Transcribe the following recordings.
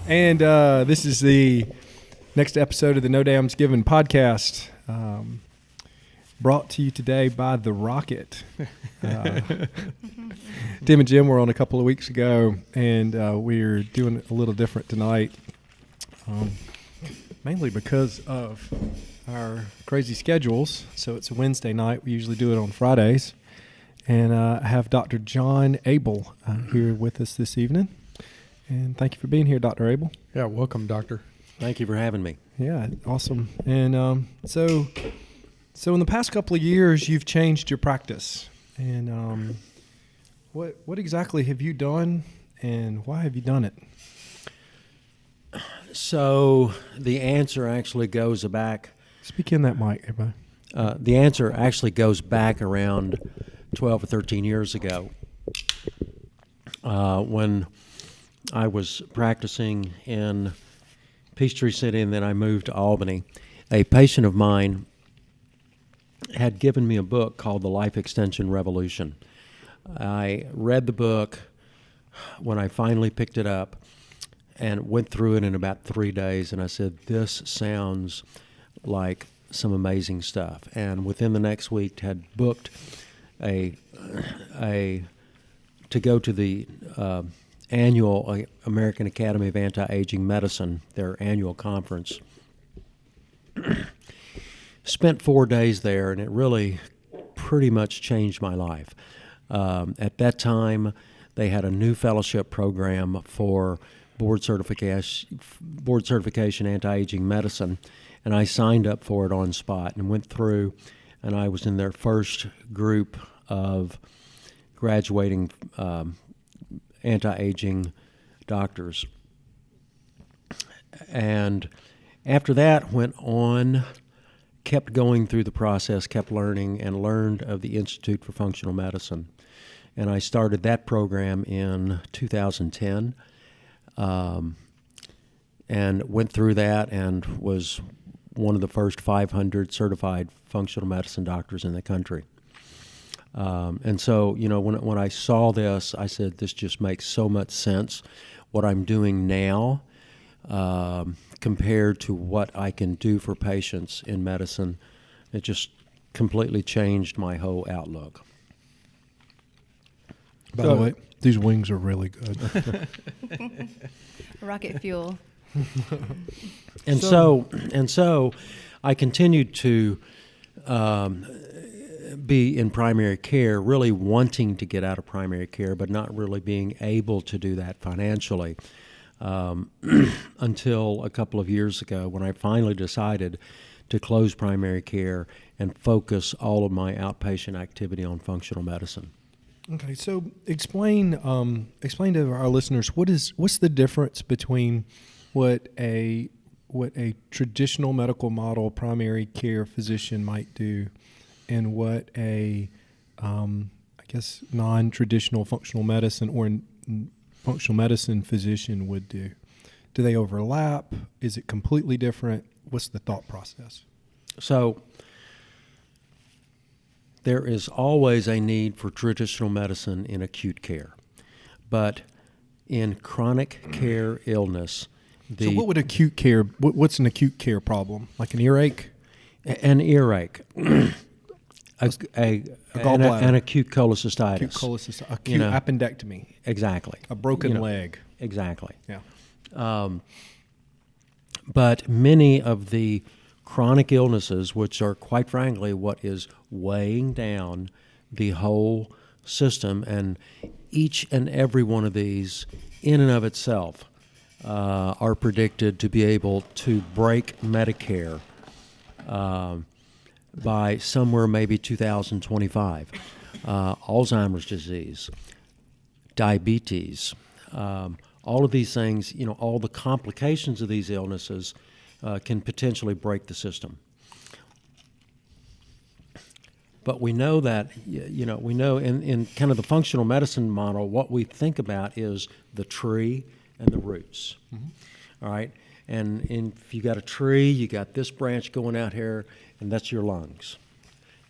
And this is the next episode of the No Damns Given podcast, brought to you today by The Rocket. Tim and Jim were on a couple of weeks ago, and we're doing it a little different tonight, mainly because of our crazy schedules. So it's a Wednesday night. We usually do it on Fridays. And I have Dr. John Abell here with us this evening. And thank you for being here, Dr. Abell. Yeah, welcome, Doctor. Thank you for having me. Yeah, awesome. And so in the past couple of years, you've changed your practice. And what exactly have you done, and why have you done it? So the answer actually goes back. Speak in that mic, everybody. The answer actually goes back around 12 or 13 years ago when I was practicing in Peachtree City, and then I moved to Albany. A patient of mine had given me a book called The Life Extension Revolution. I read the book when I finally picked it up and went through it in about 3 days, and I said, this sounds like some amazing stuff. And within the next week had booked to go to the annual American Academy of Anti-Aging Medicine, their annual conference. Spent 4 days there, and it really pretty much changed my life. At that time, they had a new fellowship program for board certification anti-aging medicine, and I signed up for it on spot and went through, and I was in their first group of graduating anti-aging doctors. And after that, went on, kept going through the process, kept learning, and learned of the Institute for Functional Medicine. And I started that program in 2010, and went through that and was one of the first 500 certified functional medicine doctors in the country. And so, you know, when I saw this, I said, this just makes so much sense. What I'm doing now compared to what I can do for patients in medicine, it just completely changed my whole outlook. By the way, these wings are really good. Rocket fuel. And so I continued to be in primary care, really wanting to get out of primary care, but not really being able to do that financially until a couple of years ago when I finally decided to close primary care and focus all of my outpatient activity on functional medicine. Okay, so explain to our listeners what's the difference between what a traditional medical model primary care physician might do and what a non-traditional functional medicine or functional medicine physician would do. Do they overlap? Is it completely different? What's the thought process? So there is always a need for traditional medicine in acute care, but in chronic care illness, so what would acute care? What's an acute care problem? Like an earache? An earache. A gallbladder. An acute cholecystitis. Acute cholecystitis. Acute appendectomy. Exactly. A broken leg. Exactly. Yeah. But many of the chronic illnesses, which are quite frankly what is weighing down the whole system, and each and every one of these in and of itself are predicted to be able to break Medicare by somewhere maybe 2025. Alzheimer's disease, diabetes, all of these things, all the complications of these illnesses can potentially break the system. But we know that, we know in kind of the functional medicine model, what we think about is the tree and the roots. Mm-hmm. All right? And if you got a tree, you got this branch going out here, and that's your lungs.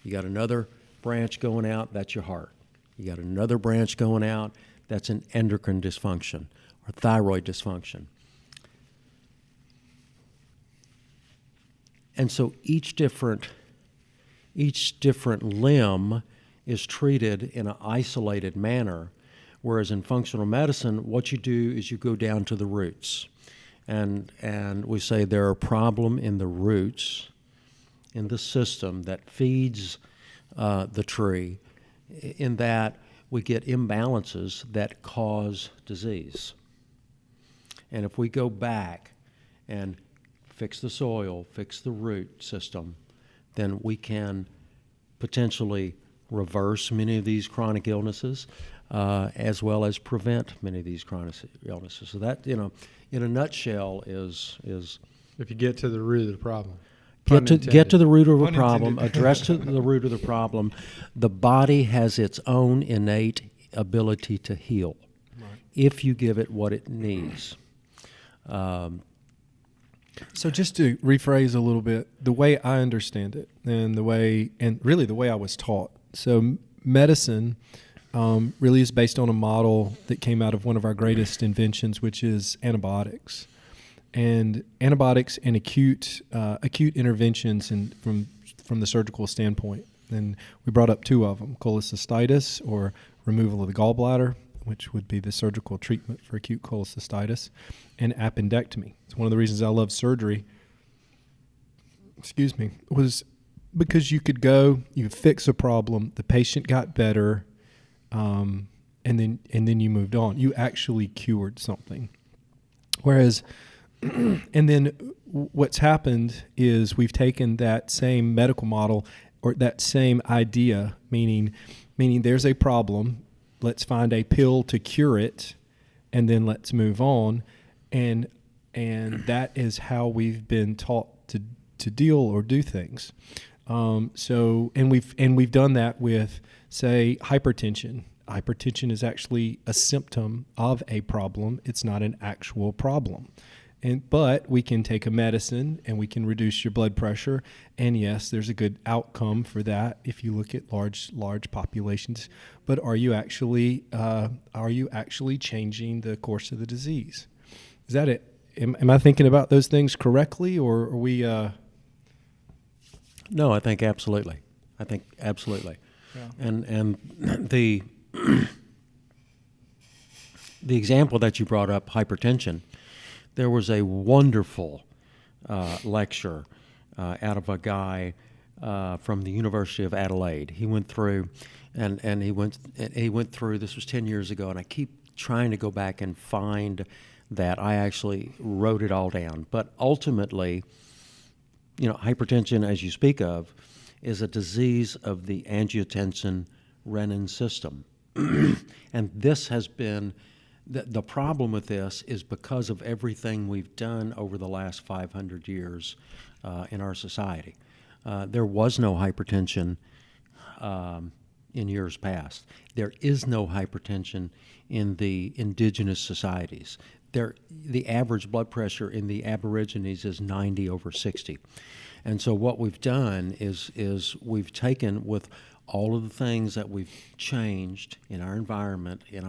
You got another branch going out, that's your heart. You got another branch going out, that's an endocrine dysfunction or thyroid dysfunction. And so each different limb is treated in an isolated manner, whereas in functional medicine, what you do is you go down to the roots. And we say there are a problem in the roots, in the system that feeds the tree, in that we get imbalances that cause disease. And if we go back and fix the soil, fix the root system, then we can potentially reverse many of these chronic illnesses, as well as prevent many of these chronic illnesses. So that, in a nutshell, is If you get to the root of the problem. get to the root of a Pun problem, intended. address to the root of the problem. The body has its own innate ability to heal if you give it what it needs. So just to rephrase a little bit, the way I understand it, and really the way I was taught. So medicine really is based on a model that came out of one of our greatest inventions, which is antibiotics. And antibiotics and acute interventions from the surgical standpoint. And we brought up two of them: cholecystitis, or removal of the gallbladder, which would be the surgical treatment for acute cholecystitis, and appendectomy. It's one of the reasons I love surgery. Was because you could fix a problem, the patient got better, and then you moved on. You actually cured something. Whereas, and then what's happened is we've taken that same medical model, or that same idea, meaning there's a problem. Let's find a pill to cure it, and then let's move on. And that is how we've been taught to deal or do things. We've done that with, say, hypertension. Hypertension is actually a symptom of a problem. It's not an actual problem. But we can take a medicine and we can reduce your blood pressure. And yes, there's a good outcome for that if you look at large populations. But are you actually changing the course of the disease? Is that it? Am I thinking about those things correctly, or are we? No, I think absolutely. Yeah. And the example that you brought up, hypertension, there was a wonderful lecture out of a guy from the University of Adelaide. He went through, and he went through. This was 10 years ago, and I keep trying to go back and find that. I actually wrote it all down, but ultimately, hypertension, as you speak of, is a disease of the angiotensin-renin system. And this has been, the problem with this is because of everything we've done over the last 500 years in our society. There was no hypertension in years past. There is no hypertension in the indigenous societies. The average blood pressure in the Aborigines is 90/60. And so what we've done is we've taken, with all of the things that we've changed in our environment, in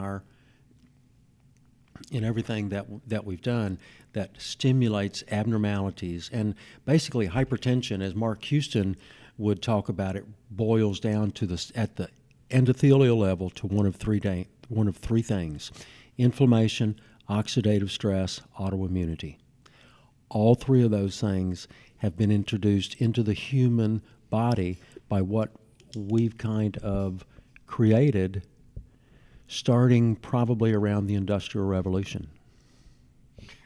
everything that we've done that stimulates abnormalities. And basically hypertension, as Mark Houston would talk about it, boils down to at the endothelial level to one of three things: inflammation, oxidative stress, autoimmunity. All three of those things have been introduced into the human body by what we've kind of created, starting probably around the Industrial Revolution.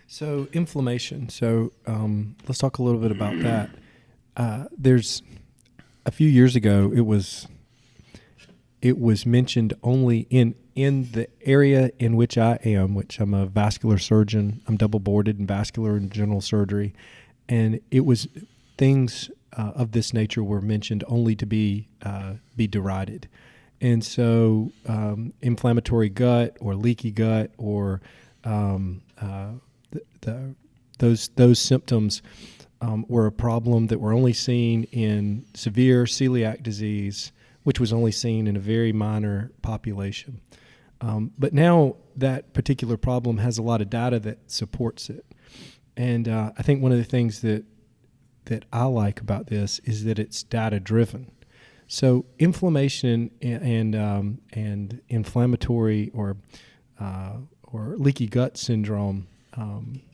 So inflammation. So let's talk a little bit about that. There's a few years ago, it was mentioned only in the area in which I am, which I'm a vascular surgeon. I'm double boarded in vascular and general surgery, and it was things of this nature were mentioned only to be derided. And so inflammatory gut or leaky gut or those symptoms were a problem that were only seen in severe celiac disease, which was only seen in a very minor population. But now that particular problem has a lot of data that supports it. And I think one of the things that that I like about this is that it's data driven. So inflammation and inflammatory or leaky gut syndrome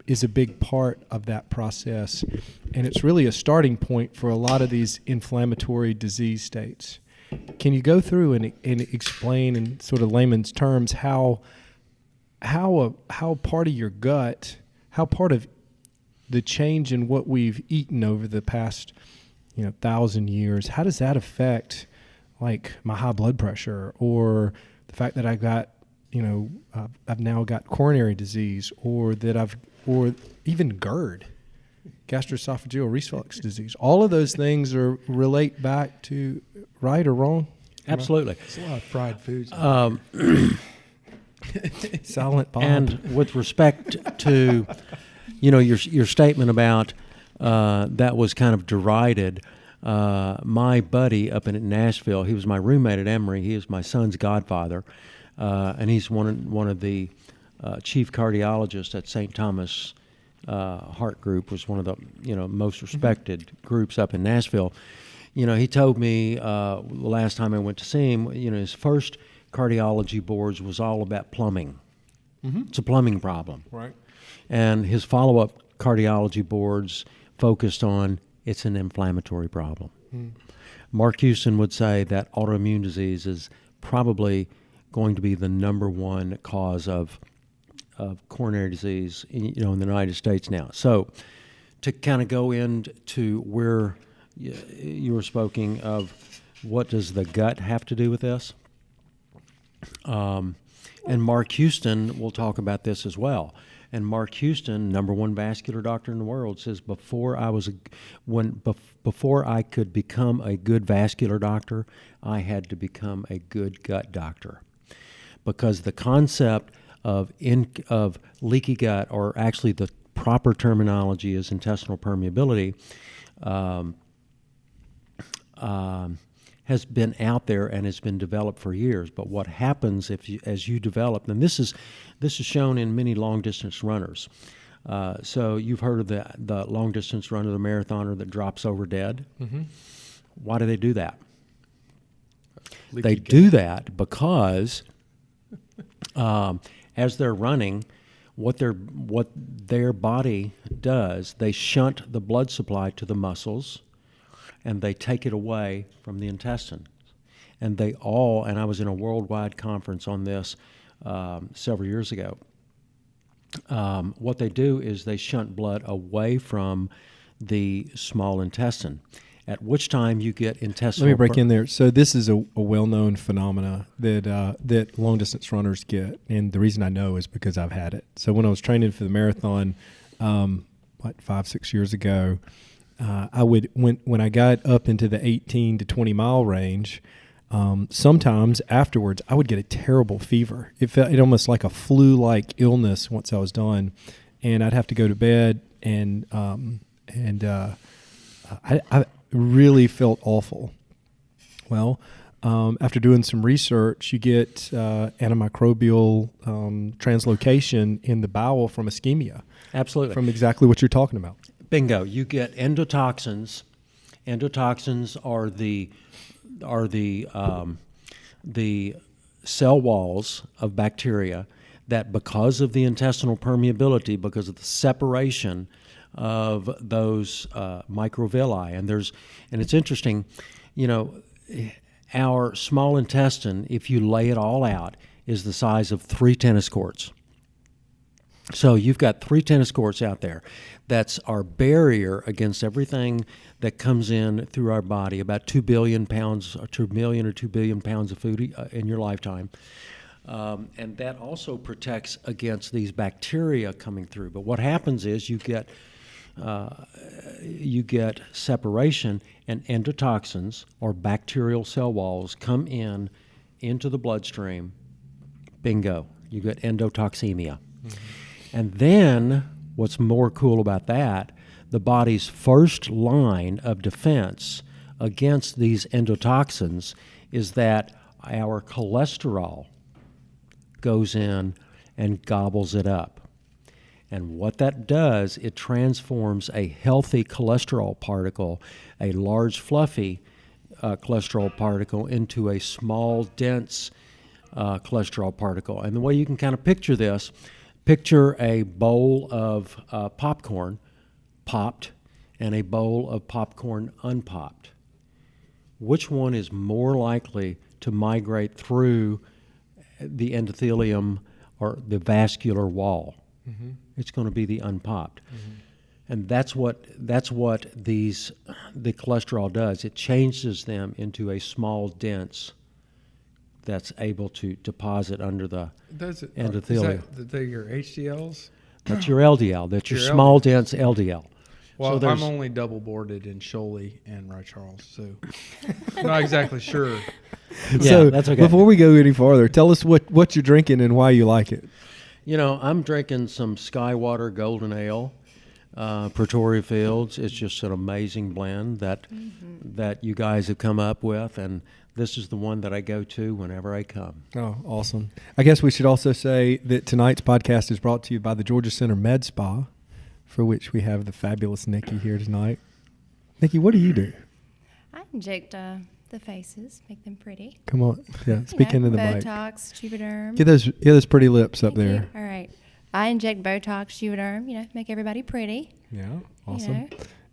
is a big part of that process, and it's really a starting point for a lot of these inflammatory disease states. Can you go through and explain in sort of layman's terms how part of your gut, how part of the change in what we've eaten over the past 1,000 years, how does that affect like my high blood pressure, or the fact that I got I've now got coronary disease, or even GERD, gastroesophageal reflux disease. All of those things relate back to, right or wrong? Absolutely. It's a lot of fried foods. Silent Bob. And with respect to, your statement about that was kind of derided. My buddy up in Nashville, he was my roommate at Emory. He is my son's godfather, and he's one of the chief cardiologists at St. Thomas Heart Group. Was one of the most respected groups up in Nashville. He told me the last time I went to see him, his first cardiology boards was all about plumbing. Mm-hmm. It's a plumbing problem. Right. And his follow-up cardiology boards focused on it's an inflammatory problem. Mm. Mark Houston would say that autoimmune disease is probably going to be the number one cause of coronary disease in the United States now. So to kind of go into where you were speaking of what does the gut have to do with this? And Mark Houston will talk about this as well. And Mark Houston, number one vascular doctor in the world, says before I could become a good vascular doctor, I had to become a good gut doctor, because the concept of leaky gut, or actually the proper terminology is intestinal permeability, has been out there and has been developed for years. But what happens as you develop, and this is shown in many long distance runners. So you've heard of the long distance runner, the marathoner that drops over dead. Mm-hmm. Why do they do that? They do that because as they're running, what their body does, they shunt the blood supply to the muscles, and they take it away from the intestine. And I was in a worldwide conference on this several years ago. What they do is they shunt blood away from the small intestine, at which time you get intestinal... Let me break in there. So this is a well-known phenomena that long-distance runners get, and the reason I know is because I've had it. So when I was training for the marathon, 5-6 years ago, I would when I got up into the 18 to 20 mile range, sometimes afterwards I would get a terrible fever. It felt almost like a flu-like illness once I was done, and I'd have to go to bed, and I really felt awful. Well, after doing some research, you get antimicrobial translocation in the bowel from ischemia. Absolutely, from exactly what you're talking about. Bingo. You get endotoxins. Endotoxins are the cell walls of bacteria that, because of the intestinal permeability, because of the separation of those microvilli, and it's interesting, our small intestine, if you lay it all out, is the size of 3 tennis courts. So you've got 3 tennis courts out there. That's our barrier against everything that comes in through our body, about 2 billion pounds, or 2 million or 2 billion pounds of food in your lifetime. And that also protects against these bacteria coming through. But what happens is you get separation, and endotoxins, or bacterial cell walls, come into the bloodstream. Bingo. You get endotoxemia. Mm-hmm. And then, what's more cool about that, the body's first line of defense against these endotoxins is that our cholesterol goes in and gobbles it up. And what that does, it transforms a healthy cholesterol particle, a large, fluffy cholesterol particle, into a small, dense cholesterol particle. And the way you can kind of picture this, picture a bowl of popcorn popped and a bowl of popcorn unpopped. Which one is more likely to migrate through the endothelium or the vascular wall? Mm-hmm. It's going to be the unpopped. Mm-hmm. And that's what the cholesterol does. It changes them into a small, dense that's able to deposit under the endothelium. Is that your HDLs? That's your LDL. That's your Your small, dense LDL. Well, So I'm only double boarded in Sholey and Wright Charles, so not exactly sure. Yeah, So that's okay. before we go any farther, tell us what you're drinking and why you like it. You know, I'm drinking some Skywater Golden Ale, Pretoria Fields. It's just an amazing blend that you guys have come up with, and this is the one that I go to whenever I come. Oh, awesome. I guess we should also say that tonight's podcast is brought to you by the Georgia Center Med Spa, for which we have the fabulous Nikki here tonight. Nikki, what do you do? I inject the faces, make them pretty. Come on. Yeah, speak into the mic. Botox, Juvederm. Get those pretty lips up Thank you. there. All right. I inject Botox, Juvederm, make everybody pretty. Yeah, awesome. You know.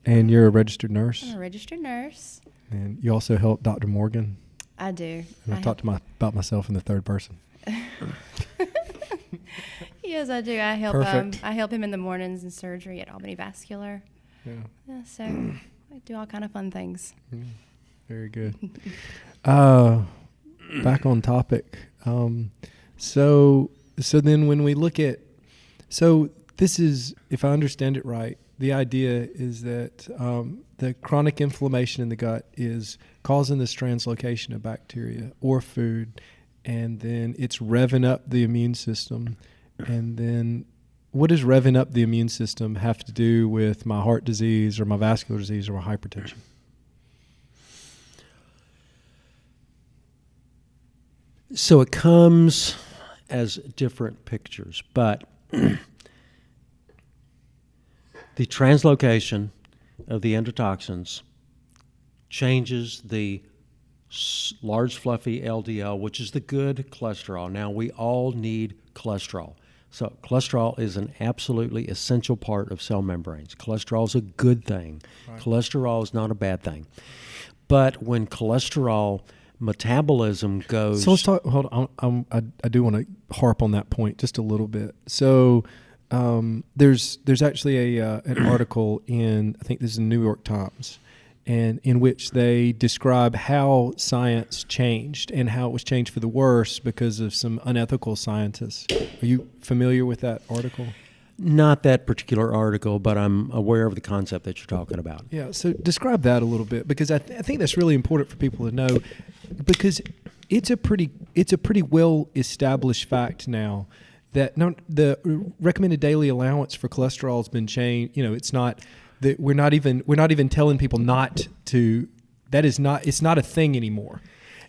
And you're a registered nurse? I'm a registered nurse. And you also help Dr. Morgan? I do. And I talk about myself in the third person. Yes, I do. I help him in the mornings in surgery at Albany Vascular. Yeah. So I do all kind of fun things. Yeah. Very good. Back on topic. So then when we look at, this is, if I understand it right, the idea is that the chronic inflammation in the gut is causing this translocation of bacteria or food, and then it's revving up the immune system. And then what does revving up the immune system have to do with my heart disease or my vascular disease or my hypertension? So it comes as different pictures, but the translocation of the endotoxins changes the large fluffy LDL, which is the good cholesterol. Now, we all need cholesterol. So cholesterol is an absolutely essential part of cell membranes. Cholesterol is a good thing. Right. Cholesterol is not a bad thing. But when cholesterol metabolism goes... So let's talk, hold on, I do want to harp on that point just a little bit. So there's actually an article in, I think this is the New York Times, and in which they describe how science changed and how it was changed for the worse because of some unethical scientists. Are you familiar with that article? Not that particular article, but I'm aware of the concept that you're talking about. Yeah, so describe that a little bit, because I think that's really important for people to know, because it's a pretty well established fact now that the recommended daily allowance for cholesterol has been changed. It's not that we're not even telling people not to. It's not a thing anymore.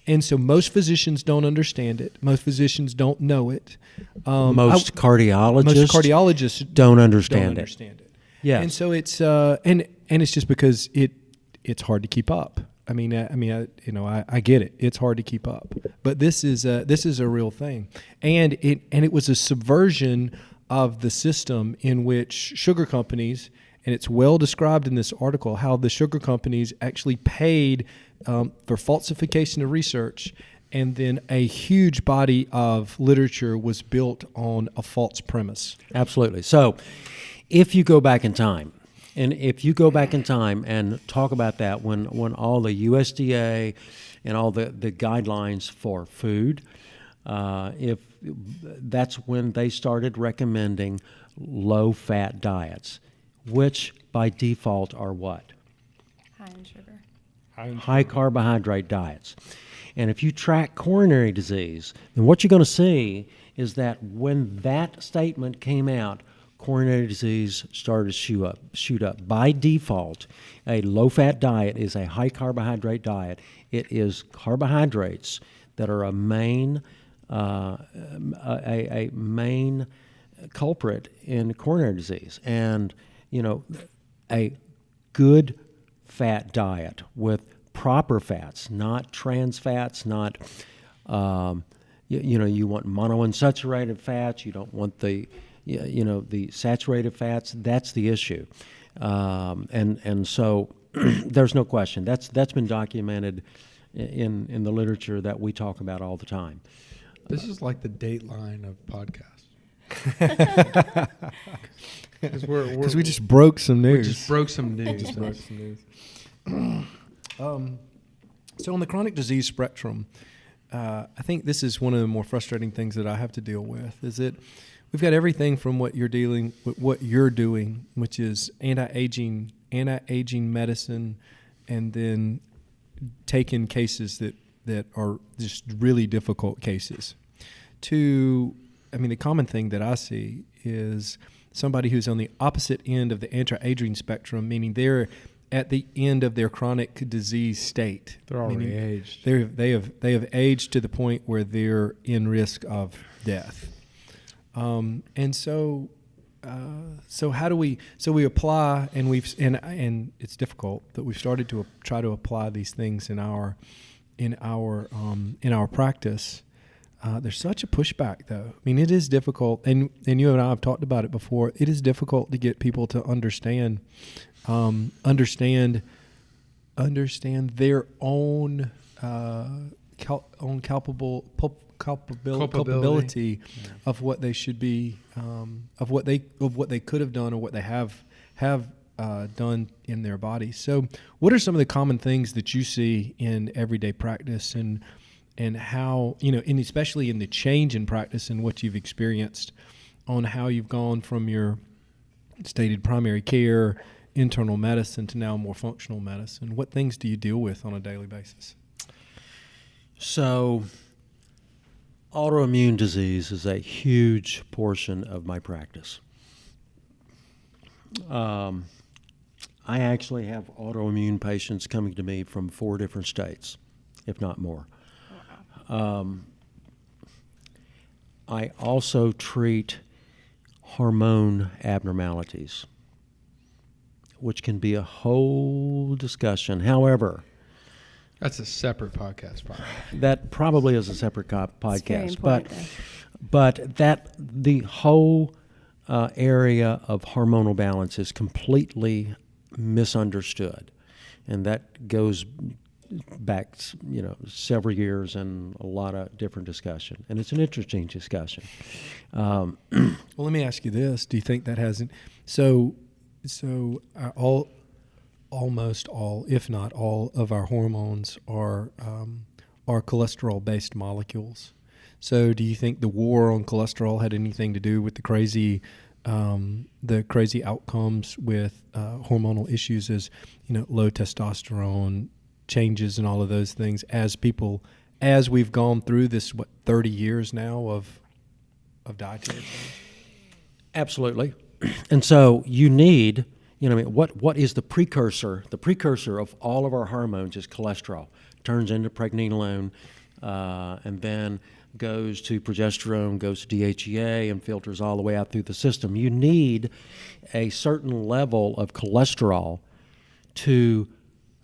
And so most physicians don't understand it. Most physicians don't know it. Most cardiologists don't understand it. Yeah. And so it's and it's just because it's hard to keep up. I get it. It's hard to keep up. But this is a real thing. And it was a subversion of the system in which sugar companies, and it's well described in this article, how the sugar companies actually paid for falsification of research, and then a huge body of literature was built on a false premise. Absolutely. So if you go back in time, and talk about that, when all the USDA and all the guidelines for food, if that's when they started recommending low-fat diets, which by default are what? High in sugar. High carbohydrate diets. And if you track coronary disease, then what you're going to see is that when that statement came out, coronary disease started to shoot up. By default, a low-fat diet is a high carbohydrate diet. It is carbohydrates that are a main culprit in coronary disease. And, a good fat diet with proper fats, not trans fats, not, you want monounsaturated fats. You don't want the saturated fats. That's the issue. And so there's no question. That's been documented in the literature that we talk about all the time. This is like the Dateline of podcasts. Because we just broke some news. We just broke some news. So on the chronic disease spectrum, I think this is one of the more frustrating things that I have to deal with. Is that we've got everything from what you're doing, which is anti-aging medicine, and then taking cases that are just really difficult cases. The common thing that I see is somebody who's on the opposite end of the anti-aging spectrum, meaning they're at the end of their chronic disease state. They're already aged. They have aged to the point where they're in risk of death. So how do we? So we apply, and it's difficult, but we've started to try to apply these things in our practice. There's such a pushback, though. It is difficult, and you and I have talked about it before. It is difficult to get people to understand their own culpability of what they should be, of what they could have done or what they have done in their body. So, what are some of the common things that you see in everyday practice, and how, and especially in the change in practice and what you've experienced on how you've gone from your stated primary care, internal medicine, to now more functional medicine? What things do you deal with on a daily basis? So, autoimmune disease is a huge portion of my practice. I actually have autoimmune patients coming to me from 4 different states, if not more. I also treat hormone abnormalities, which can be a whole discussion. However, that's a separate podcast, probably. That probably is a separate podcast, but that the whole area of hormonal balance is completely misunderstood, and that goes back, several years and a lot of different discussion, and it's an interesting discussion. Well, let me ask you this: do you think that hasn't? Almost all, if not all, of our hormones are cholesterol-based molecules. So, do you think the war on cholesterol had anything to do with the crazy outcomes with hormonal issues, as low testosterone, changes, and all of those things, as we've gone through this 30 years now of dietary change? Absolutely. And so you need, what is the precursor? The precursor of all of our hormones is cholesterol. Turns into pregnenolone, and then goes to progesterone, goes to DHEA, and filters all the way out through the system. You need a certain level of cholesterol to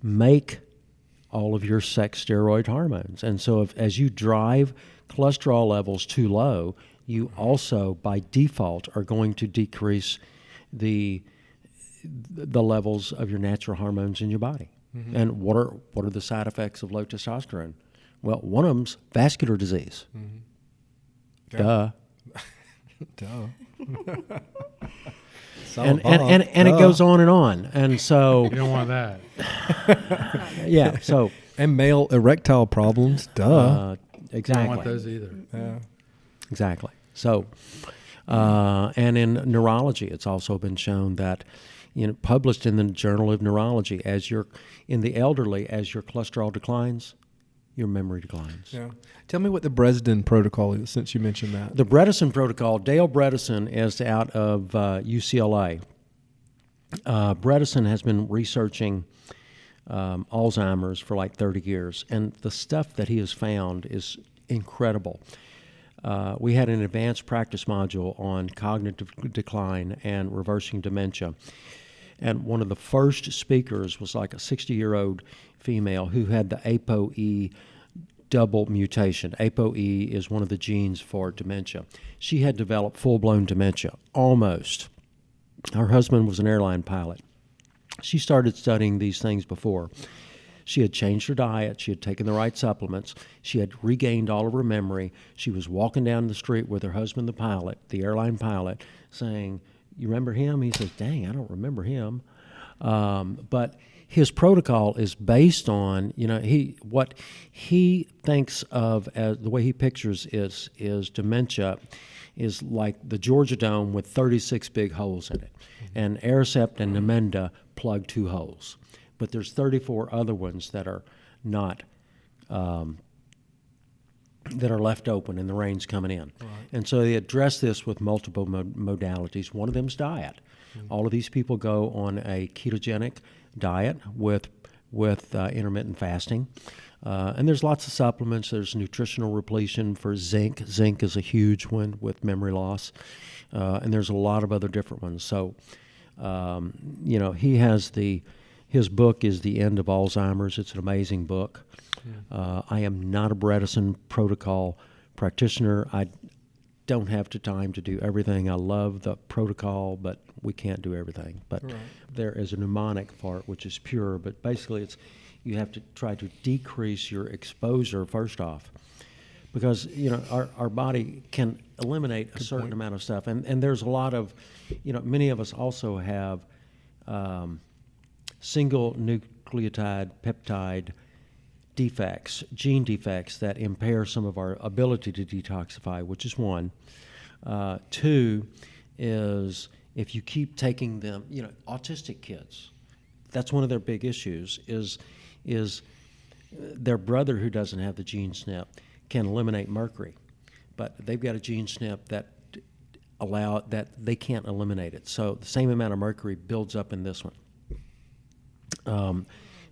make all of your sex steroid hormones. And so as you drive cholesterol levels too low, you also, by default, are going to decrease the levels of your natural hormones in your body. Mm-hmm. And what are the side effects of low testosterone? Well, one of them's vascular disease. Mm-hmm. Duh. And it goes on and on. And so you don't want that. Yeah. So and male erectile problems. Duh. Exactly. You don't want those either. Yeah. Exactly. So, and in neurology, it's also been shown that, published in the Journal of Neurology, in the elderly, as your cholesterol declines, your memory declines. Yeah. Tell me what the Bredesen protocol is, since you mentioned that. The Bredesen protocol, Dale Bredesen is out of UCLA. Bredesen has been researching Alzheimer's for like 30 years, and the stuff that he has found is incredible. we had an advanced practice module on cognitive decline and reversing dementia. And one of the first speakers was like a 60-year-old female who had the ApoE double mutation. ApoE is one of the genes for dementia. She had developed full-blown dementia, almost. Her husband was an airline pilot. She started studying these things before. She had changed her diet. She had taken the right supplements. She had regained all of her memory. She was walking down the street with her husband, the pilot, the airline pilot, saying, "You remember him?" He says, "Dang, I don't remember him." But his protocol is based on, what he thinks of as the way he pictures is dementia is like the Georgia Dome with 36 big holes in it. And Aricept and Namenda plug 2 holes. But there's 34 other ones that are not, that are left open and the rain's coming in. Right. And so they address this with multiple modalities. One of them is diet. All of these people go on a ketogenic diet with intermittent fasting. And there's lots of supplements. There's nutritional repletion for zinc. Zinc is a huge one with memory loss. And there's a lot of other different ones. So, he has his book is The End of Alzheimer's. It's an amazing book. I am not a Bredesen protocol practitioner. I don't have the time to do everything. I love the protocol, but we can't do everything. But there is a mnemonic part, which is pure, but basically you have to try to decrease your exposure first off, because our body can eliminate a certain amount of stuff, and there's a lot of, many of us also have single nucleotide peptide defects, gene defects that impair some of our ability to detoxify, which is one. 2 is if you keep taking them, autistic kids, that's one of their big issues is their brother who doesn't have the gene SNP can eliminate mercury, but they've got a gene SNP that they can't eliminate it. So the same amount of mercury builds up in this one.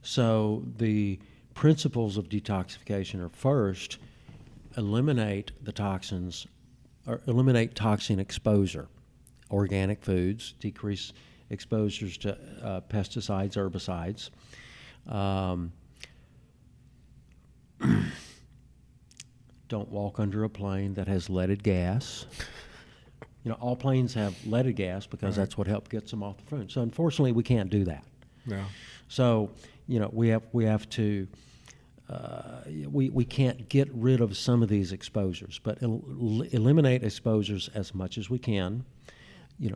So the principles of detoxification are first, eliminate the toxins, or eliminate toxin exposure. Organic foods, decrease exposures to pesticides, herbicides. Don't walk under a plane that has leaded gas. All planes have leaded gas because that's what helped get them off the front. So unfortunately, we can't do that. Yeah. So we have to. We can't get rid of some of these exposures, but eliminate exposures as much as we can.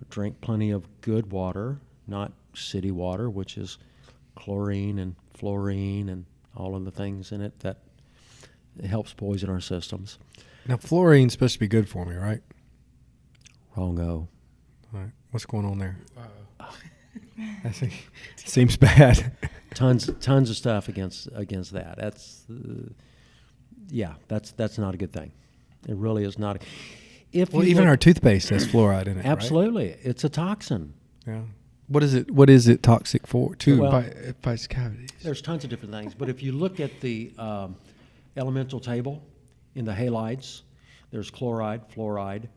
Drink plenty of good water, not city water, which is chlorine and fluorine and all of the things in it that helps poison our systems. Now, fluorine's supposed to be good for me, right? Wrong-o. All right. What's going on there? I think it seems bad. Tons of stuff against that. That's that's not a good thing. It really is not. Even our toothpaste has fluoride in it. Absolutely, right? It's a toxin. Yeah. What is it toxic for? Too. Well, it fights cavities. There's tons of different things, but if you look at the elemental table in the halides, there's chloride, fluoride,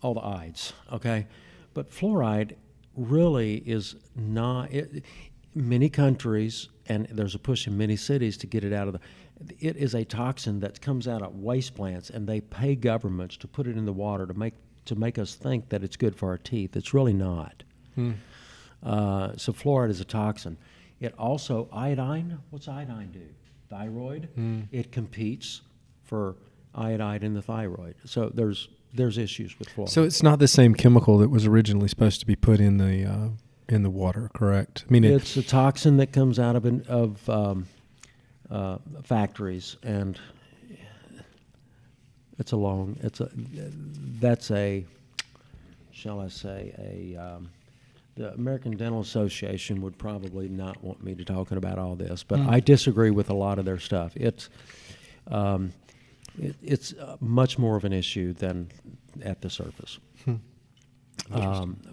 all the ides, okay? But fluoride really is not, many countries, and there's a push in many cities to get it out of it is a toxin that comes out of waste plants, and they pay governments to put it in the water to make us think that it's good for our teeth. It's really not. So fluoride is a toxin. It also, iodine, what's iodine do? Thyroid, it competes for iodide in the thyroid. So there's issues with fluoride. So it's not the same chemical that was originally supposed to be put in the water, correct? I mean, it's a toxin that comes out of factories, and the American Dental Association would probably not want me to talking about all this, but I disagree with a lot of their stuff. It's much more of an issue than at the surface.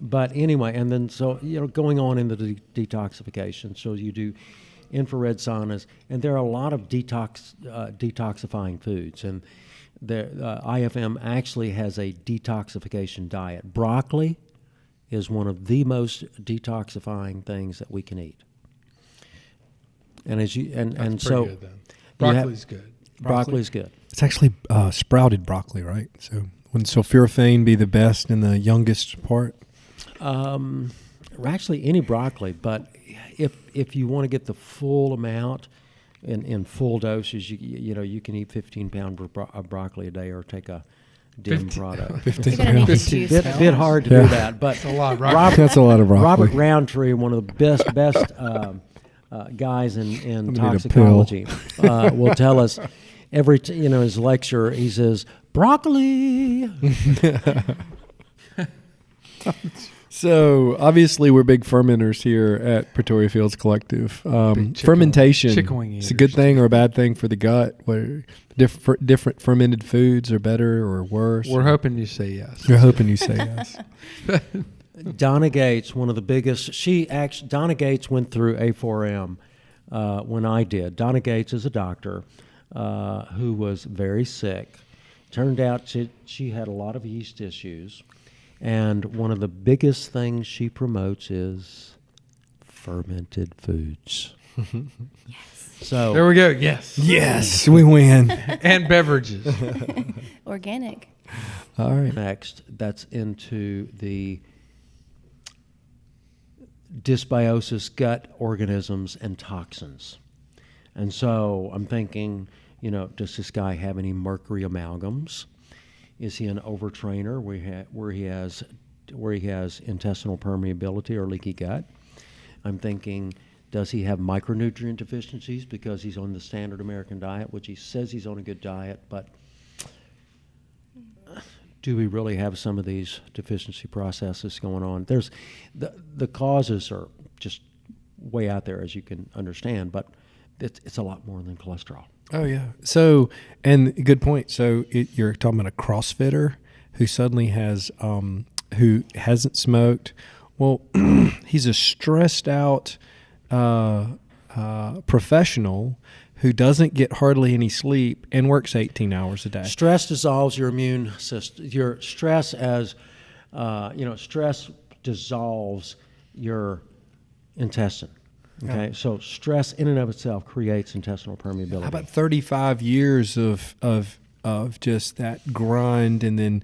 But anyway, and then so going on into the detoxification. So you do infrared saunas, and there are a lot of detoxifying foods. And IFM actually has a detoxification diet. Broccoli is one of the most detoxifying things that we can eat. And as you and That's so pretty good, then. Broccoli's good. Broccoli's good. It's actually sprouted broccoli, right? So wouldn't sulforaphane be the best in the youngest part? Actually, any broccoli, but if you want to get the full amount in full doses, you can eat 15 pounds of broccoli a day, or take a dim product. 15 You're gonna need to pounds. juice Bit hard to do that, but That's a lot of broccoli. That's a lot of broccoli. Robert Roundtree, one of the best guys in need a toxicology, will tell us his lecture. He says broccoli. So obviously we're big fermenters here at Pretoria Fields Collective. Fermentation, chicken wing it's a good eaters. thing or a bad thing for the gut? Where different fermented foods are better or worse? We're hoping you say yes. We're hoping you say yes. Donna Gates, one of the biggest. Donna Gates went through A4M when I did. Donna Gates is a doctor who was very sick. Turned out she had a lot of yeast issues, and one of the biggest things she promotes is fermented foods. So There we go. Yes. Yes, we win. And beverages. Organic. All right. next, that's into the dysbiosis, gut organisms, and toxins. And so I'm thinking, does this guy have any mercury amalgams? Is he an overtrainer where he has intestinal permeability or leaky gut? I'm thinking, does he have micronutrient deficiencies because he's on the standard American diet, which he says he's on a good diet, but do we really have some of these deficiency processes going on? There's the causes are just way out there, as you can understand, but it's a lot more than cholesterol. Oh yeah. So, and good point. So you're talking about a CrossFitter who suddenly has who hasn't smoked. Well, he's a stressed out professional who doesn't get hardly any sleep and works 18 hours a day. Stress dissolves your immune system. Your stress stress dissolves your intestine. Okay, so stress in and of itself creates intestinal permeability. How about 35 years of just that grind, and then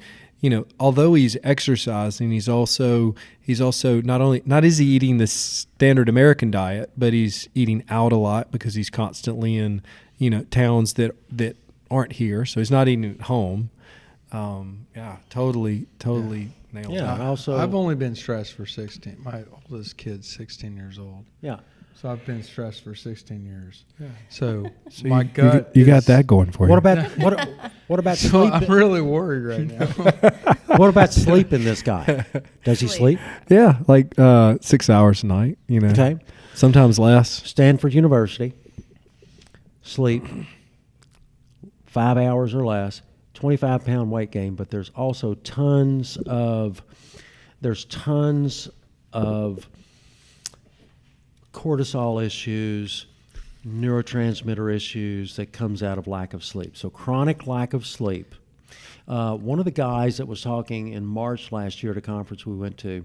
although he's exercising, he's also not is he eating the standard American diet, but he's eating out a lot because he's constantly in towns that aren't here, so he's not eating at home. Totally nailed it. Yeah, also I've only been stressed for 16. My oldest kid's 16 years old. yeah. So I've been stressed for 16 years. Yeah. So So my you gut. got is- that going for you. What about what about So sleep? I'm really worried right now. What about sleep in this guy? Does he sleep? Yeah, like 6 hours a night. Okay. Sometimes less. Stanford University, sleep 5 hours or less, 25-pound weight gain, but there's also tons of cortisol issues, neurotransmitter issues that comes out of lack of sleep. So chronic lack of sleep. One of the guys that was talking in March last year at a conference we went to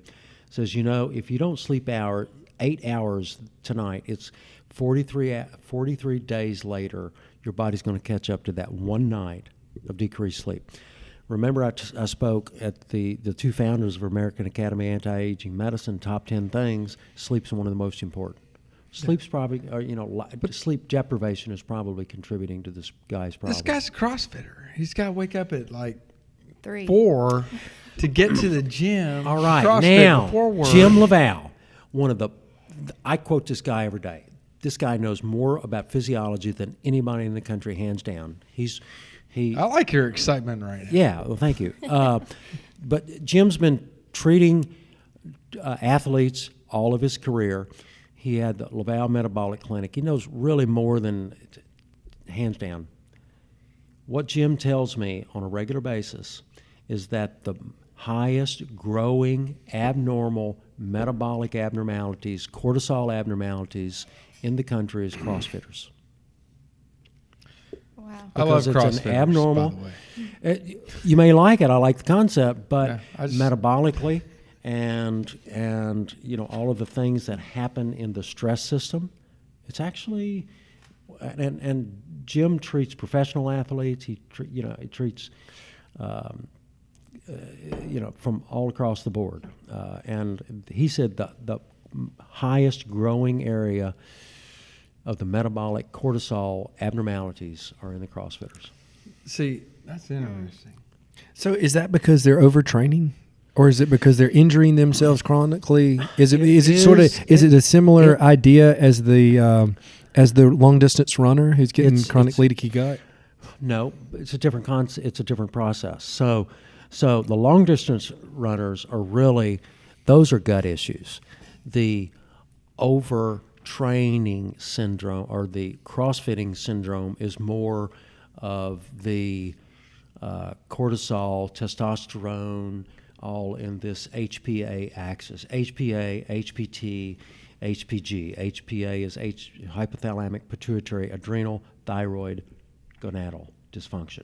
says, if you don't sleep 8 hours tonight, it's 43 days later, your body's going to catch up to that one night of decreased sleep. Remember, I spoke at the two founders of American Academy of Anti-Aging Medicine, top 10 things. Sleep's one of the most important. Sleep's probably, sleep deprivation is probably contributing to this guy's problem. This guy's a CrossFitter. He's got to wake up at 3. 4 to get to the gym. All right, CrossFit now, before work. Jim Laval, I quote this guy every day. This guy knows more about physiology than anybody in the country, hands down. I like your excitement right now. Yeah, well, thank you. But Jim's been treating athletes all of his career. He had the Laval Metabolic Clinic. He knows really more than, hands down. What Jim tells me on a regular basis is that the highest growing abnormal metabolic abnormalities, cortisol abnormalities in the country is CrossFitters. Wow. I love Because it's CrossFitters, an abnormal. by the way. You may like it. I like the concept, but Yeah, I just- metabolically and all of the things that happen in the stress system, it's actually and Jim treats professional athletes. He treats from all across the board, and he said the highest growing area of the metabolic cortisol abnormalities are in the CrossFitters. See, that's interesting. So is that because they're overtraining, or is it because they're injuring themselves chronically? Is it a similar idea as the long distance runner who's getting chronic leaky gut? No, it's a different concept. It's a different process. So the long distance runners are really, those are gut issues. The overtraining syndrome or the crossfitting syndrome is more of the cortisol, testosterone, all in this HPA axis. HPA, HPT, HPG. HPA is hypothalamic, pituitary, adrenal, thyroid, gonadal dysfunction.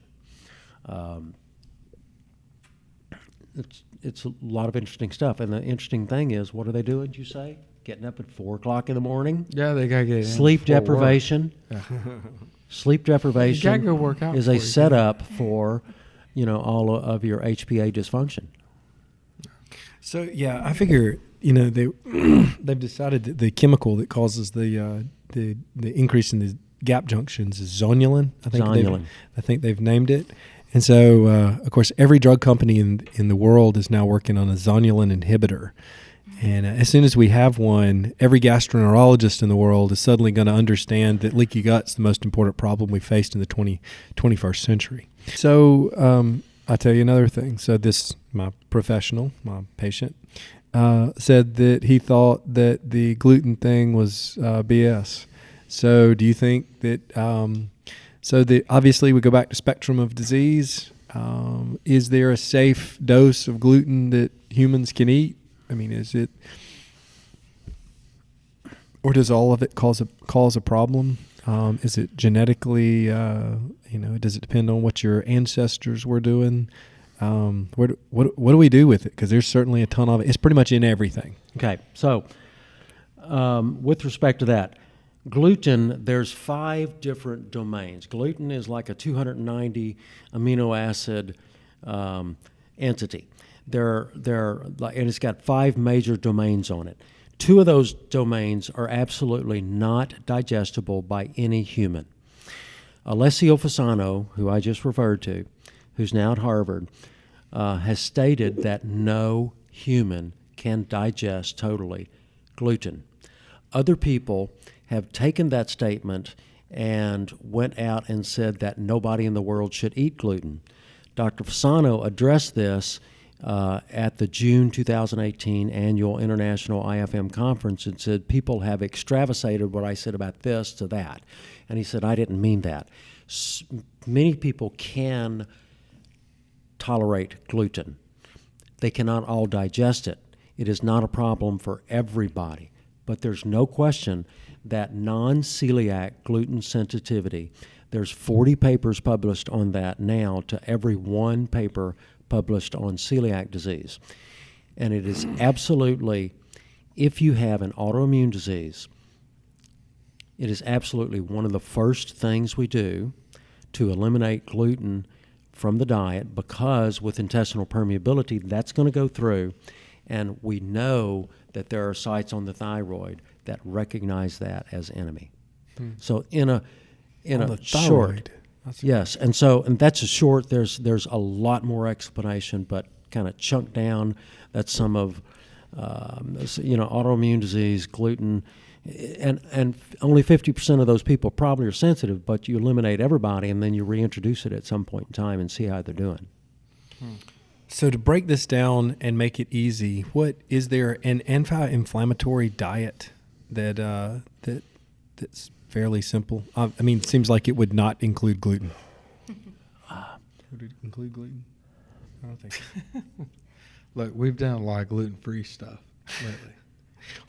It's a lot of interesting stuff. And the interesting thing is, what are they doing, did you say? Getting up at 4 o'clock in the morning? Yeah, they got to get in Sleep before work. deprivation. Yeah. Sleep deprivation You gotta go work out is before a you do setup for, all of your HPA dysfunction. So yeah, I figure they've decided that the chemical that causes the increase in the gap junctions is zonulin. I think they've named it. And so, of course, every drug company in the world is now working on a zonulin inhibitor. And as soon as we have one, every gastroenterologist in the world is suddenly going to understand that leaky gut's the most important problem we faced in the 21st century. So I'll tell you another thing. So my patient, said that he thought that the gluten thing was BS. So do you think that obviously we go back to spectrum of disease. Is there a safe dose of gluten that humans can eat? I mean, is it, or does all of it cause a problem? Is it genetically, does it depend on what your ancestors were doing? What do we do with it? Because there's certainly a ton of it. It's pretty much in everything. Okay, so with respect to that, gluten, there's 5 different domains. Gluten is like a 290 amino acid entity. And it's got 5 major domains on it. 2 of those domains are absolutely not digestible by any human. Alessio Fasano, who I just referred to, who's now at Harvard, has stated that no human can digest totally gluten. Other people have taken that statement and went out and said that nobody in the world should eat gluten. Dr. Fasano addressed this at the June 2018 annual International IFM conference and said people have extravasated what I said about this to that. And he said, I didn't mean that. Many people can tolerate gluten. They cannot all digest it. It is not a problem for everybody. But there's no question that non-celiac gluten sensitivity, there's 40 papers published on that now to every 1 paper published on celiac disease. And it is absolutely, if you have an autoimmune disease, it is absolutely one of the first things we do to eliminate gluten from the diet, because with intestinal permeability, that's going to go through, and we know that there are sites on the thyroid that recognize that as enemy. So in a short, yes, and that's a short. There's a lot more explanation, but kind of chunked down. That's some of autoimmune disease, gluten, and only 50% of those people probably are sensitive. But you eliminate everybody, and then you reintroduce it at some point in time and see how they're doing. So to break this down and make it easy, what is there an anti-inflammatory diet that's fairly simple? I mean, it seems like it would not include gluten. Would it include gluten? I don't think so. Look, we've done a lot of gluten-free stuff lately.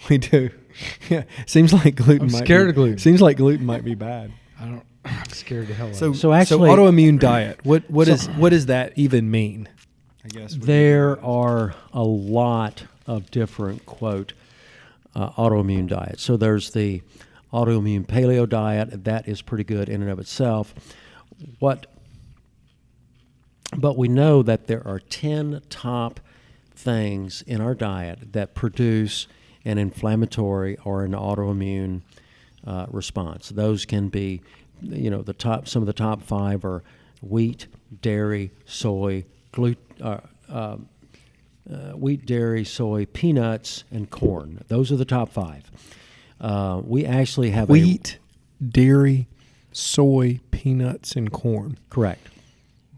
We do. Yeah, seems like gluten. I'm might scared be, of gluten. Seems like gluten might be bad. I'm scared to hell of So, it. So actually- autoimmune diet. What does that even mean? I guess There are a lot of different, quote, autoimmune diets. So there's the autoimmune paleo diet. That is pretty good in and of itself. But we know that there are 10 top things in our diet that produce an inflammatory or an autoimmune response. Those can be, some of the top 5 are wheat, dairy, soy, wheat, dairy, soy, peanuts, and corn. Those are the top 5. We actually have wheat, dairy, soy, peanuts, and corn. Correct.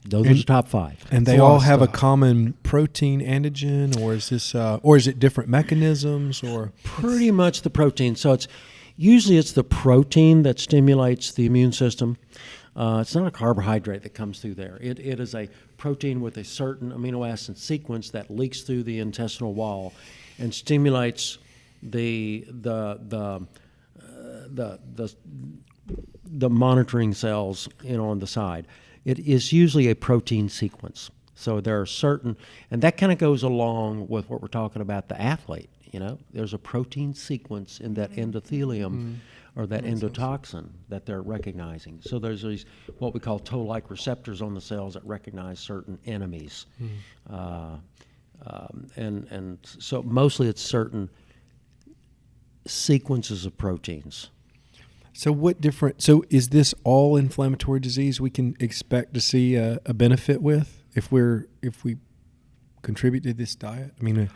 Those are the top 5. And they all have a common protein antigen, or is this, or is it different mechanisms, or Pretty much the protein. So it's the protein that stimulates the immune system. It's not a carbohydrate that comes through there. It is a protein with a certain amino acid sequence that leaks through the intestinal wall and stimulates the monitoring cells on the side. It is usually a protein sequence. So there are certain, and that kind of goes along with what we're talking about the athlete. There's a protein sequence in that endothelium or that endotoxin that they're recognizing. So there's these what we call toll-like receptors on the cells that recognize certain enemies. And so mostly it's certain sequences of proteins. So is this all inflammatory disease we can expect to see a benefit with if we contribute to this diet? I mean,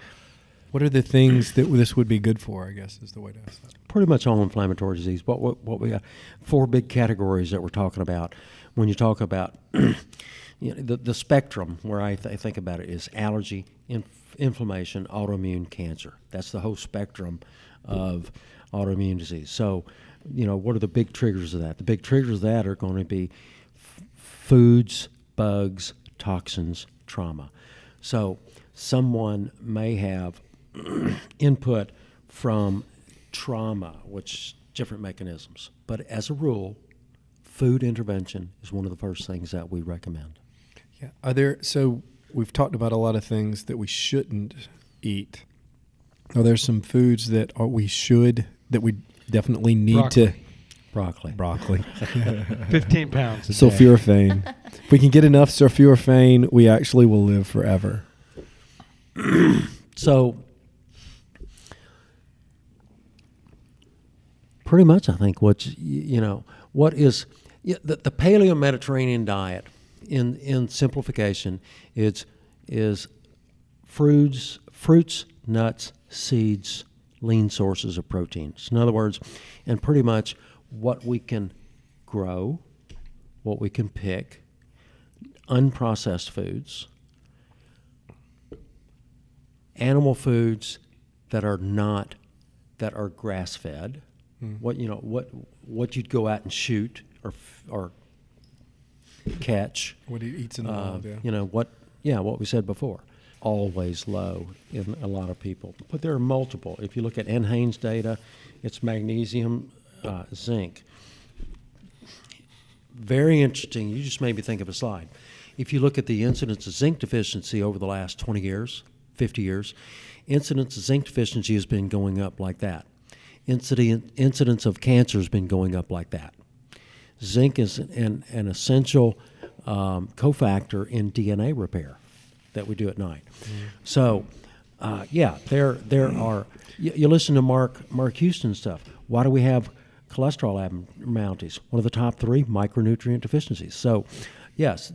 what are the things that this would be good for, I guess, is the way to ask that. Pretty much all inflammatory disease. What we got, 4 big categories that we're talking about. When you talk about the spectrum, where I think about it, is allergy, inflammation, autoimmune, cancer. That's the whole spectrum of autoimmune disease. So, what are the big triggers of that? The big triggers of that are going to be foods, bugs, toxins, trauma. So someone may have input from trauma, which different mechanisms. But as a rule, food intervention is one of the first things that we recommend. Yeah. So we've talked about a lot of things that we shouldn't eat. Are there some foods that we definitely need to? Broccoli. 15 pounds a day. Sulforaphane. If we can get enough sulforaphane, we actually will live forever. So pretty much I think what is the Paleo-Mediterranean diet in simplification is fruits, nuts, seeds, lean sources of proteins. In other words, and pretty much what we can grow, what we can pick, unprocessed foods, animal foods that are grass fed, what you'd go out and shoot or catch. What he eats in the wild, what we said before. Always low in a lot of people, but there are multiple. If you look at NHANES data, it's magnesium, zinc. Very interesting. You just made me think of a slide. If you look at the incidence of zinc deficiency over the last 20 years, 50 years, incidence of zinc deficiency has been going up like that. Incidence of cancer has been going up like that. Zinc is an essential cofactor in DNA repair that we do at night. So, there are. You listen to Mark Houston stuff. Why do we have cholesterol abnormalities? One of the top 3 micronutrient deficiencies. So, yes,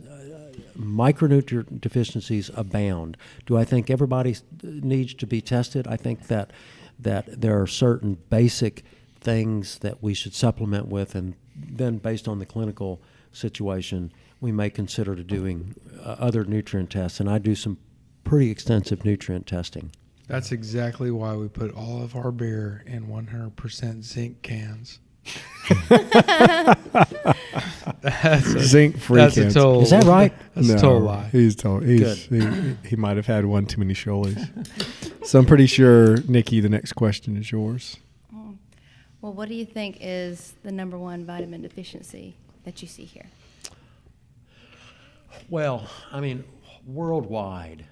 micronutrient deficiencies abound. Do I think everybody needs to be tested? I think that there are certain basic things that we should supplement with, and then based on the clinical situation, we may consider doing other nutrient tests, and I do some pretty extensive nutrient testing. That's exactly why we put all of our beer in 100% zinc cans. Zinc-free That's cans. a total. Is that right? That's a total lie. He might have had one too many Sholeys. So I'm pretty sure, Nikki, the next question is yours. Well, what do you think is the number one vitamin deficiency that you see here? Well, I mean, worldwide,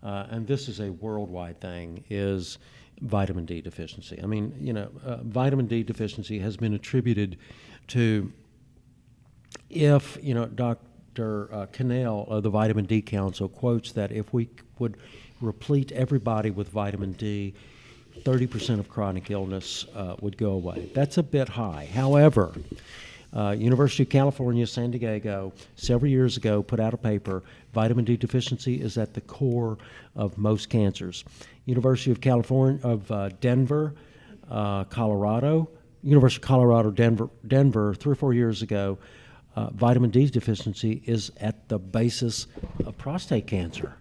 and this is a worldwide thing, is vitamin D deficiency. I mean, vitamin D deficiency has been attributed to, if, Dr. Cannell of the Vitamin D Council quotes that if we would replete everybody with vitamin D, 30% of chronic illness would go away. That's a bit high. However, University of California, San Diego, several years ago put out a paper, vitamin D deficiency is at the core of most cancers. University of California, of Denver, Colorado, University of Colorado, Denver, 3 or 4 years ago, vitamin D deficiency is at the basis of prostate cancer.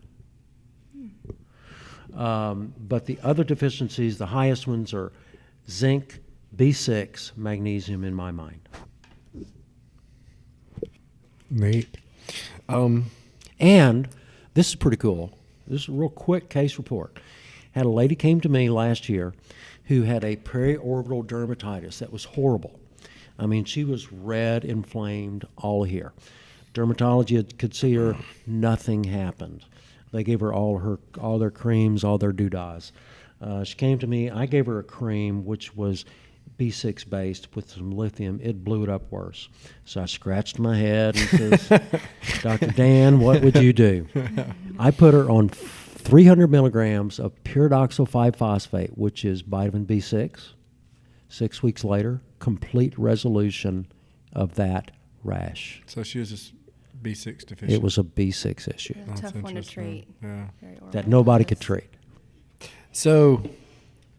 But the other deficiencies, the highest ones are zinc, B6, magnesium in my mind. Neat. And this is pretty cool. This is a real quick case report. Had a lady came to me last year who had a periorbital dermatitis that was horrible. I mean, she was red, inflamed, all here. Dermatology could see her, nothing happened. They gave her all their creams, all their doodahs. She came to me. I gave her a cream which was B6 based with some lithium. It blew it up worse. So I scratched my head and says, Dr. Dan, what would you do? I put her on 300 milligrams of pyridoxal 5-phosphate, which is vitamin B6. 6 weeks later, complete resolution of that rash. So she was just B6 deficient. It was a B6 issue A tough one to treat. Yeah. that nobody could treat. So,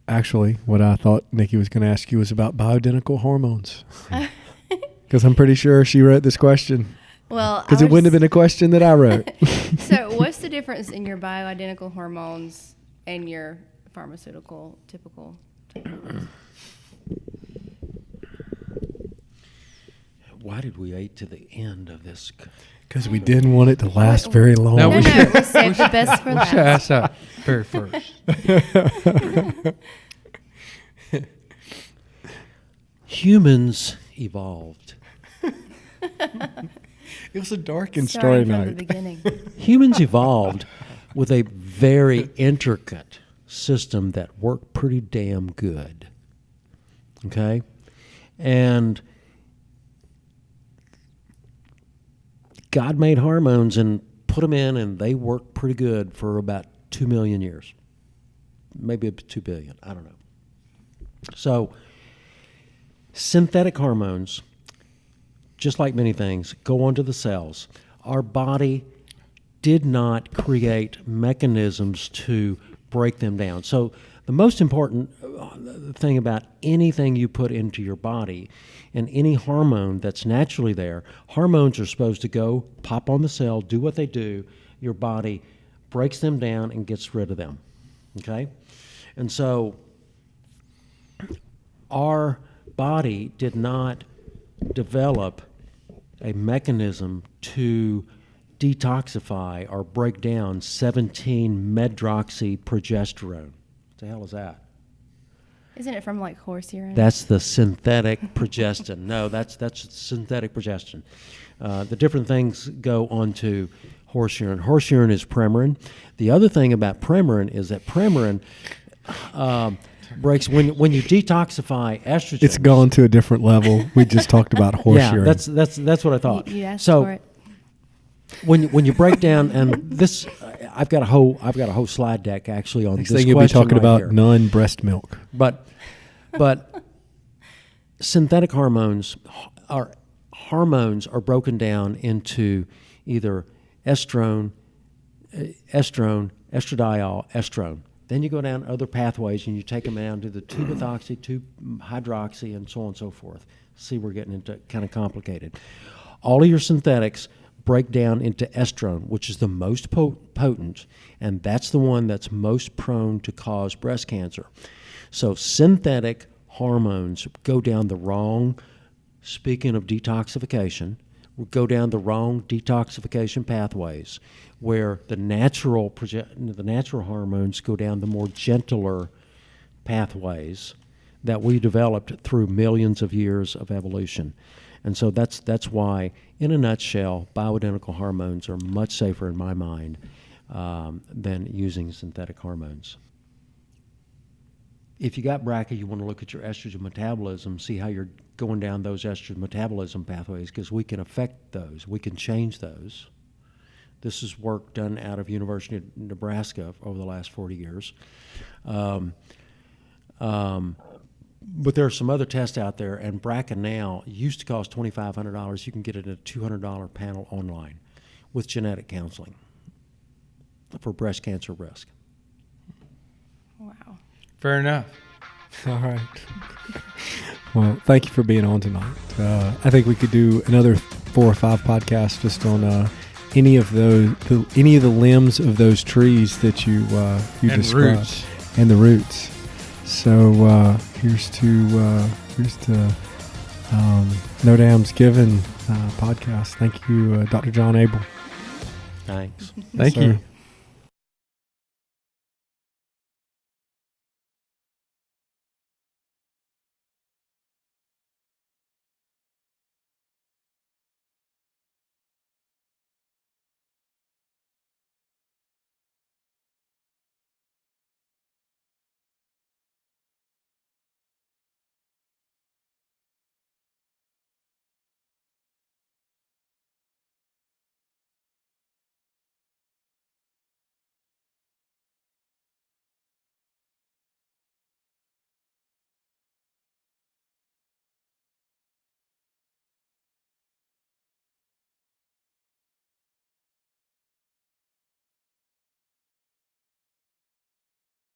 actually, what I thought Nikki was going to ask you was about bioidentical hormones. Because I'm pretty sure she wrote this question. Well, Because it wouldn't have been a question that I wrote. So, what's the difference in your bioidentical hormones and your pharmaceutical typical hormones? Why did we wait to the end of this? Because we didn't want it to last very long. No, No, we no, should- we saved the best for We should last. ask that very first. Humans evolved. It was a darkened story Starting from the night. beginning. Humans evolved with a very intricate system that worked pretty damn good. Okay? And God made hormones and put them in, and they worked pretty good for about 2 million years. Maybe up to 2 billion. I don't know. So, synthetic hormones, just like many things, go onto the cells. Our body did not create mechanisms to break them down. So the most important thing about anything you put into your body and any hormone that's naturally there, hormones are supposed to go, pop on the cell, do what they do. Your body breaks them down and gets rid of them. Okay? And so our body did not develop a mechanism to detoxify or break down 17-medroxyprogesterone. What the hell is that? Isn't it from like horse urine? That's the synthetic progestin. No, that's synthetic progestin. The different things go onto horse urine. Horse urine is Premarin. The other thing about Premarin is that Premarin breaks when you detoxify estrogen. It's gone to a different level. We just talked about horse urine. That's what I thought. You asked so for it. when you break down, and this, I've got a whole slide deck actually on Next this thing you'll be question talking right about here. non-breast milk. But synthetic hormones are broken down into either estrone, estradiol, estrone. Then you go down other pathways and you take them down to the 2-methoxy, 2-hydroxy, and so on and so forth. See, we're getting into kind of complicated. All of your synthetics break down into estrone, which is the most potent, and that's the one that's most prone to cause breast cancer. So synthetic hormones go down the wrong, speaking of detoxification, go down the wrong detoxification pathways, where the natural hormones go down the more gentler pathways that we developed through millions of years of evolution. And so that's why, in a nutshell, bioidentical hormones are much safer in my mind than using synthetic hormones. If you got BRCA, you want to look at your estrogen metabolism, see how you're going down those estrogen metabolism pathways, because we can affect those. We can change those. This is work done out of University of Nebraska over the last 40 years. But there are some other tests out there, and BRCA now used to cost $2,500. You can get it at a $200 panel online with genetic counseling for breast cancer risk. Wow. Fair enough. All right. Well, thank you for being on tonight. I think we could do another 4 or 5 podcasts just on any of the limbs of those trees that you And described, roots. and the roots. So here's to No Dam's Given podcast. Thank you, Dr. John Abell. Thanks. Thank Yes, you. sir.